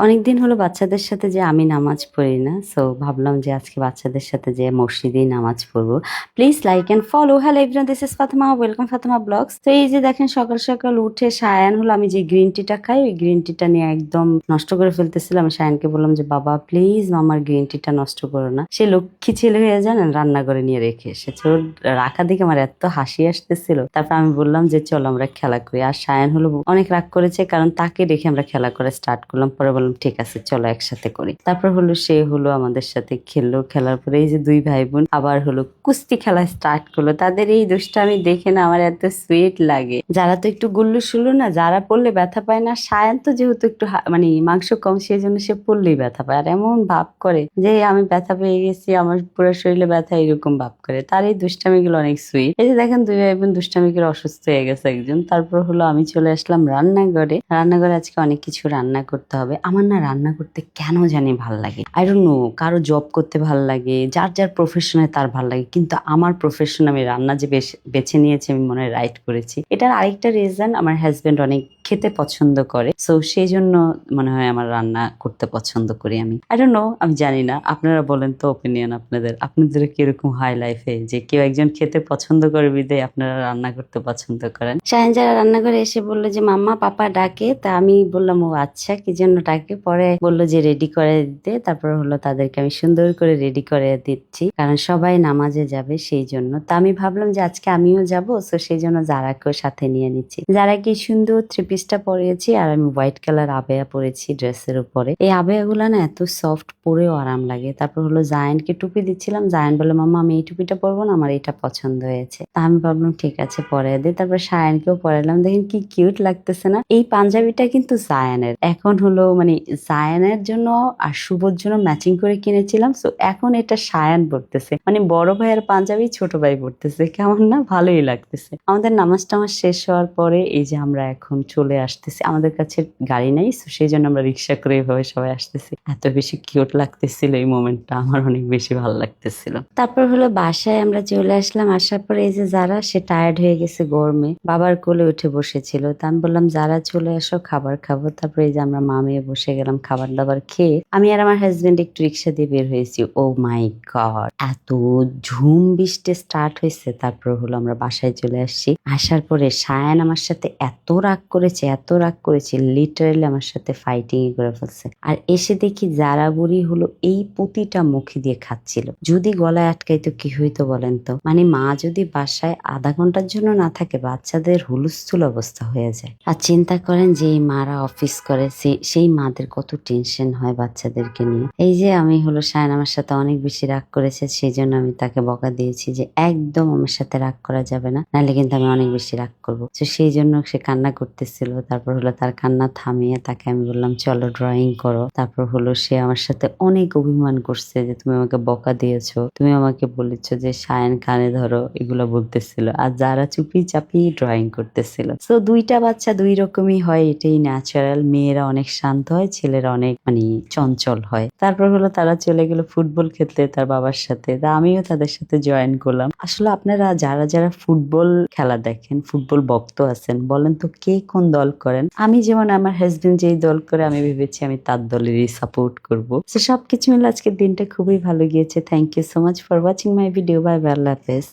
অনেকদিন হলো বাচ্চাদের সাথে যে আমি নামাজ পড়ি না। সো ভাবলাম যে আজকে বাচ্চাদের সাথে যে মসজিদেই নামাজ পড়বো। Please like and follow. Hello everyone, this is Fatema, welcome Fatema vlogs. তো এই যে দেখেন সকাল সকাল উঠে সায়ান হলো, আমি যে গ্রিন টিটা খাই ওই গ্রিন টিটা নিয়ে একদম নষ্ট করে ফেলতেছিলাম। আমি সায়ানকে বললাম যে বাবা প্লিজ আমার গ্রিন টিটা নষ্ট করো না। সে লক্ষ্মী ছেলে হয়ে জানেন রান্নাঘরে নিয়ে রেখে এসেছে। ওর রাখা দেখে আমার এত হাসি আসতেছিল। তারপর আমি বললাম যে চলো আমরা খেলা করি। আর সায়ান হলো অনেক রাগ করেছে, কারণ তাকে রেখে আমরা খেলা করা স্টার্ট করলাম। পরে বললাম ঠিক আছে চলো একসাথে করি। তারপর হলো সে হলো আমাদের সাথে খেললো। খেলার পরে এই যে দুই ভাই বোন আবার হলো কুস্তি খেলা স্টার্ট করলো। তাদের এই দুষ্টামি দেখে না আমার এত সুইট লাগে। যারা তো একটু গুল্লু শুল্লু না, যারা পড়লে ব্যথা পায় না, সায়ান তো যেহেতু একটু মানে মাংস কম, সেই জন্য সে পড়লেই ব্যথা পায়। আর এমন ভাব করে যে আমি ব্যথা পেয়ে গেছি, আমার পুরো শরীরে ব্যথা, এরকম ভাব করে। তার এই দুষ্টামি গুলো অনেক সুইট। এই যে দেখেন দুই ভাই বোন দুষ্টামি করে অসুস্থ হয়ে গেছে একজন। তারপর হলো আমি চলে আসলাম রান্নাঘরে। রান্নাঘরে আজকে অনেক কিছু রান্না করতে হবে। আমার না রান্না করতে কেন জানি ভাল লাগে, আই ডোন্ট নো। কারো জব করতে ভাল লাগে, যার যার প্রফেশনে তার ভাল লাগে, কিন্তু আমার প্রফেশন আমি রান্না যে বেছে নিয়েছি আমি মনে হয় রাইট করেছি। এটার আরেকটা রিজন, আমার হাজবেন্ড অনেক খেতে পছন্দ করে, সো সেই জন্য মনে হয় আমার রান্না করতে পছন্দ করি আমি। আই ডোন্ট নো, আমি জানি না। আপনারা বলেন তো ওপিনিয়ন আপনাদের কিরকম হয় লাইফে, যে কেউ একজন খেতে পছন্দ করে বিধায় আপনারা রান্না করতে পছন্দ করেন। শাহিন যারা রান্নাঘরে এসে বললো যে মাম্মা পাপা ডাকে, তা আমি বললাম ও আচ্ছা কি জন্য ডাকে। পরে বললো যে রেডি করে দিতে। তারপর হলো তাদেরকে আমি সুন্দর করে রেডি করে দিচ্ছি, কারণ সবাই নামাজে যাবে সেই জন্য। তা আমি ভাবলাম যে আজকে আমিও যাবো, তো সেই জন্য যারাকেও সাথে নিয়ে নিচ্ছি। যারা কি সুন্দর থ্রি পিসটা পরিয়েছি, আর আমি হোয়াইট কালার আবেয়া পরেছি ড্রেসের উপরে। এই আবেয়া গুলা না এত সফট, পরেও আরাম লাগে। তারপর হলো জায়ানকে টুপি দিচ্ছিলাম। জায়ান বলে মাম্মা আমি এই টুপিটা পরবো না, আমার এটা পছন্দ হয়েছে। তা আমি ভাবলাম ঠিক আছে পরে দিই। তারপর সায়ানকেও পরালাম। দেখেন কি কিউট লাগতেছে না। এই পাঞ্জাবিটা কিন্তু জায়ানের। এখন হলো মানে জায়ানের জন্য আর শুভর জন্য ম্যাচিং করে কিনেছিলাম। সো এখন এটা সায়ান পরতেছে, মানে বড় ভাইয়ের পাঞ্জাবি ছোট ভাই পরতেছে। কেমন না, ভালোই লাগতেছে। আমাদের নামাজ টামাজ শেষ হওয়ার পরে এই যে আমরা এখন চলে আসতেছি। আমাদের কাছে গাড়ি নাই, সো সেই জন্য আমরা রিক্সা করে এভাবে সবাই আসতেছি। এত বেশি কিউট লাগতেছিল এই মোমেন্টটা, আমার অনেক বেশি ভালো লাগতেছিল। তারপর হলো বাসায় আমরা চলে আসলাম। আসার পরে এই যে যারা, সে টায়ার্ড হয়ে গেছে গরমে, বাবার কোলে উঠে বসেছিল। তা আমি বললাম যারা চলে আসো খাবার খাবো। তারপরে এই যে আমরা মা মেয়ে বসে গেলাম খাবার দাবার খেয়ে। আমি আর আমার হাজবেন্ড একটু রিক্সা দিয়ে বের হয়েছি। ও মাই গড, এত ঝুম বৃষ্টি স্টার্ট হয়েছে। তারপর হলো আমরা বাসায় চলে আসছি। আসার পরে সায়ান আমার সাথে এত রাগ করেছে, এত রাগ করেছে, লিটারালি আমার সাথে ফাইটিং করে ফেলছে। আর এসে দেখি যারা বুড়ি হলো এই পুঁতিটা মুখে দিয়ে খাচ্ছিল। যদি গলায় আটকাইতো কি হইতো বলেন তো। মানে মা যদি বাসায় আধা ঘন্টার জন্য না থাকে, বাচ্চাদের হুলস্থুল অবস্থা হয়ে যায়। আর চিন্তা করেন যে এই মারা অফিস করে, সেই মাদের কত টেনশন হয় বাচ্চাদেরকে নিয়ে। এই যে আমি হলো সায়ান আমার সাথে অনেক বেশি রাগ করেছে, সেই জন্য আমি তাকে বকা দিয়েছি যে একদম আমার সাথে রাগ করা যাবে না, নাহলে কিন্তু আমি অনেক বেশি রাগ করবো। তো সেই জন্য সে কান্না করতেছিল। তারপর হলো তার কান্না থামিয়ে তাকে আমি বললাম চলো ড্রয়িং করো। তারপর হলো সে আমার সাথে অনেক অভিমান করছে যে তুমি আমাকে বকা দিয়েছো, তুমি আমাকে বলেছো যে সায়ান কানে ধরো, এগুলো বলতেছিল। আর যারা চুপি চাপি ড্রয়িং করতেছিল। তো দুইটা বাচ্চা দুই রকমই হয়, এটাই ন্যাচারাল। মেয়েরা অনেক শান্ত হয়, ছেলেরা অনেক মানে চঞ্চল হয়। তারপর হলো তারা চলে গেল ফুটবল খেলতে তার বাবার সাথে। তা আমিও তাদের সাথে জয়েন করলাম। আসলে আপনারা যারা যারা ফুটবল খেলা দেখেন, ফুটবল ভক্ত আছেন, বলেন তো কে কোন দল করেন? আমি যেমন আমার হাজবেন্ড যেই দল করে আমি ভেবেছি আমি তার দলেরই সাপোর্ট করবো। তো সবকিছু মিলে আজকের দিনটা খুবই ভালো গিয়েছে। Thank you so much for watching my video. Bye bye, আল্লাহ হাফেজ।